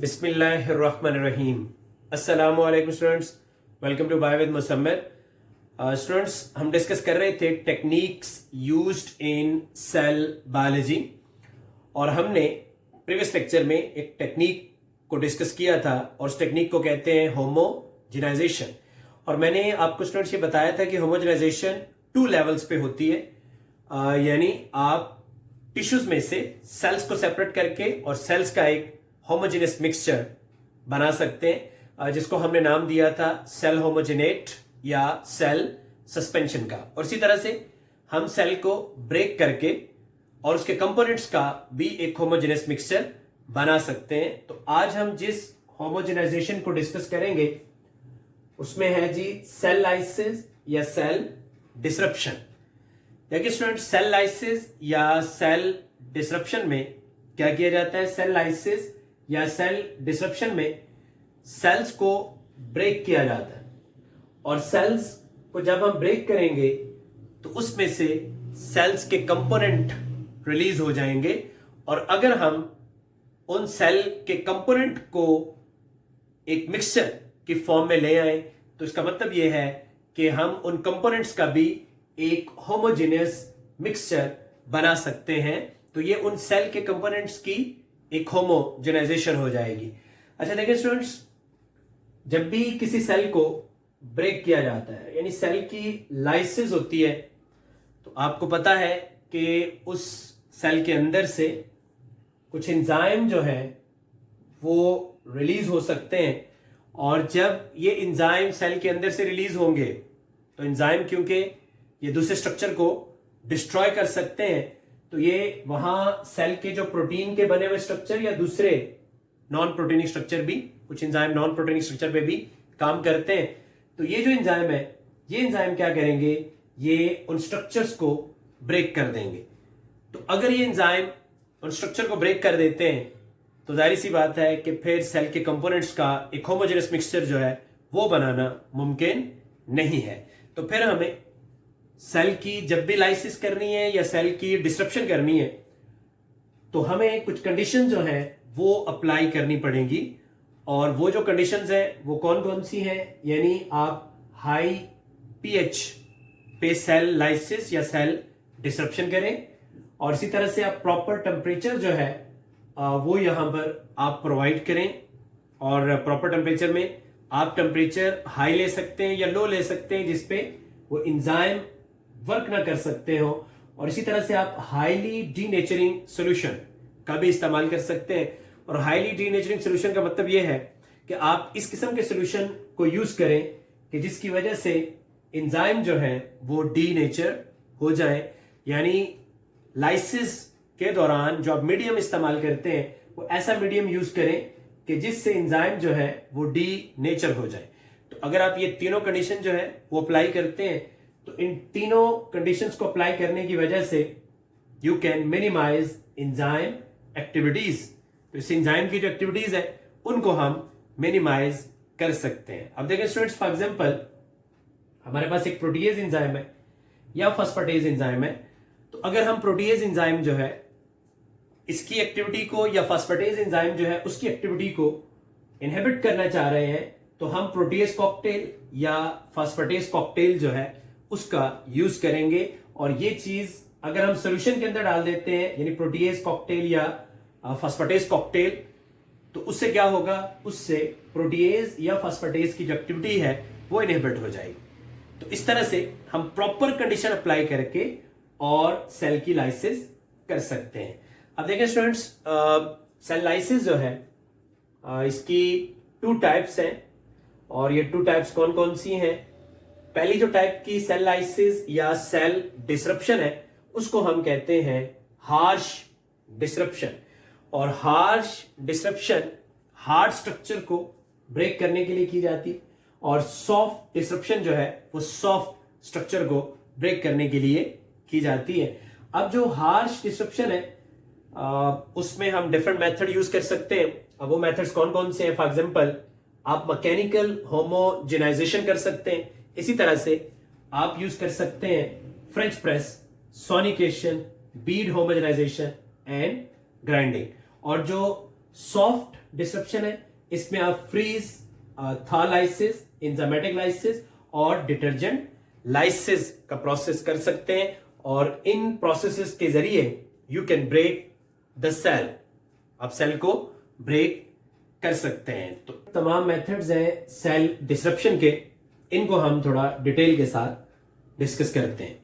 बिस्मिल्लाहिर्रहमानिर्रहीम। अस्सलामु अलैकुम students, welcome to by with Musammir. Students, हम डिस्कस कर रहे थे techniques used in cell biology और हमने प्रीवियस लेक्चर में एक टेक्निक को डिस्कस किया था और उस टेक्निक को कहते हैं होमोजेनाइजेशन। और मैंने आपको स्टूडेंट्स ये बताया था कि होमोजेनाइजेशन 2 लेवल्स पे होती है, यानी आप टिश्यूज में से सेल्स को सेपरेट करके और सेल्स का एक होमोजेनियस मिक्सचर बना सकते हैं, जिसको हमने नाम दिया था सेल होमोजेनेट या सेल सस्पेंशन का। और इसी तरह से हम सेल को ब्रेक करके और उसके कंपोनेंट्स का भी एक होमोजेनियस मिक्सचर बना सकते हैं। तो आज हम जिस होमोजेनाइजेशन को डिस्कस करेंगे उसमें है जी सेल लाइसिस या सेल डिसरप्शन। देखिए स्टूडेंट, सेल लाइसिस या सेल डिसरप्शन में क्या किया जाता है? सेल लाइसिस या सेल डिसरप्शन में सेल्स को ब्रेक किया जाता है और सेल्स को जब हम ब्रेक करेंगे तो उसमें से सेल्स के कंपोनेंट रिलीज हो जाएंगे। और अगर हम उन सेल के कंपोनेंट को एक मिक्सचर की फॉर्म में ले आए तो इसका मतलब यह है कि हम उन कंपोनेंट्स का भी एक होमोजेनियस मिक्सचर बना सकते हैं। तो ये उन सेल के कंपोनेंट्स की एक होमोजेनाइजेशन हो जाएगी। अच्छा देखिए स्टूडेंट्स, जब भी किसी सेल को ब्रेक किया जाता है यानी सेल की लाइसिस होती है तो आपको पता है कि उस सेल के अंदर से कुछ एंजाइम जो है वो रिलीज हो सकते हैं। और जब ये एंजाइम सेल के अंदर से रिलीज होंगे तो एंजाइम क्योंकि ये दूसरे स्ट्रक्चर को डिस्ट्रॉय कर सकते हैं तो ये वहां सेल के जो प्रोटीन के बने हुए स्ट्रक्चर या दूसरे नॉन प्रोटीनिक स्ट्रक्चर भी, कुछ एंजाइम नॉन प्रोटीनिक स्ट्रक्चर पे भी काम करते हैं। तो ये जो एंजाइम है, ये एंजाइम क्या करेंगे? ये उन स्ट्रक्चर्स को ब्रेक कर देंगे। तो अगर ये एंजाइम उन स्ट्रक्चर को ब्रेक कर देते हैं तो जाहिर सी बात है कि फिर सेल के कंपोनेंट्स का एक होमोजेनियस मिक्सचर जो है वो बनाना मुमकिन नहीं है। तो फिर हमें सेल की जब भी लाइसिस करनी है या सेल की डिसरप्शन करनी है तो हमें कुछ कंडीशन जो है वो अप्लाई करनी पड़ेंगी। और वो जो कंडीशंस है वो कौन कौन सी हैं? यानी आप हाई पीएच पे सेल लाइसिस या सेल डिसरप्शन करें और इसी तरह से आप प्रॉपर टेम्परेचर जो है वो यहां पर आप प्रोवाइड करें। और प्रॉपर टेम्परेचर में आप टेम्परेचर हाई ले सकते हैं या लो ले सकते हैं जिसपे वो एंजाइम वर्क ना कर सकते हो। और इसी तरह से आप हाईली डीनेचरिंग सॉल्यूशन का भी इस्तेमाल कर सकते हैं। और हाईली डीनेचरिंग सॉल्यूशन का मतलब यह है कि आप इस किस्म के सॉल्यूशन को यूज करें कि जिसकी वजह से एंजाइम जो है वो डीनेचर हो जाए। यानी लाइसिस के दौरान जो आप मीडियम इस्तेमाल करते हैं वो ऐसा मीडियम यूज करें कि जिससे एंजाइम जो है वो डीनेचर हो जाए। तो अगर आप ये तीनों कंडीशन जो है वो अप्लाई करते हैं तो इन तीनों कंडीशंस को अप्लाई करने की वजह से you can minimise enzyme activities. तो इस एंजाइम की जो एक्टिविटीज है उनको हम मिनिमाइज कर सकते हैं। अब देखें स्टूडेंट्स, फॉर एग्जांपल हमारे पास एक प्रोटीएज एंजाइम है या फॉस्फेटेज एंजाइम है। तो अगर हम प्रोटीएज एंजाइम जो है इसकी एक्टिविटी को या फॉस्फेटेज एंजाइम जो है उसकी एक्टिविटी को इनहिबिट करना चाह रहे हैं तो हम प्रोटीएज कॉकटेल या फॉस्फेटेज कॉकटेल जो है उसका यूज करेंगे। और ये चीज अगर हम सोल्यूशन के अंदर डाल देते हैं यानी प्रोटीएज कॉकटेल या फॉस्फेटेज कॉकटेल तो उससे क्या होगा? उससे प्रोटीएज या फॉस्फेटेज की जो एक्टिविटी है वो इनहिबिट हो जाएगी। तो इस तरह से हम प्रॉपर कंडीशन अप्लाई करके और सेल की लाइसिस कर सकते हैं। अब देखें स्टूडेंट्स, सेल लाइसिस जो है इसकी 2 टाइप्स हैं। और ये 2 टाइप्स कौन कौन सी हैं? पहली जो टाइप की सेल लाइसिस या सेल डिसरप्शन है उसको हम कहते हैं हार्श डिसरप्शन। और हार्श डिसरप्शन हार्ड स्ट्रक्चर को ब्रेक करने के लिए की जाती और सॉफ्ट डिसरप्शन जो है वो सॉफ्ट स्ट्रक्चर को ब्रेक करने के लिए की जाती है। अब जो हार्श डिसरप्शन है उसमें हम डिफरेंट मेथड यूज कर सकते हैं। अब वो मेथड्स कौन कौन से हैं? फॉर एग्जांपल आप मैकेनिकल होमोजेनाइजेशन कर सकते हैं। इसी तरह से आप यूज कर सकते हैं French press, sonication, bead homogenisation and grinding. और जो सॉफ्ट डिसरप्शन है, इसमें आप freeze, thaw lysis, enzymatic lysis और डिटर्जेंट लाइसिस का प्रोसेस कर सकते हैं, और इन प्रोसेसेस के जरिए you can break the cell, आप सेल को ब्रेक कर सकते हैं। तो तमाम मेथड्स हैं सेल डिसरप्शन के, इनको हम थोड़ा डिटेल के साथ डिस्कस करते हैं।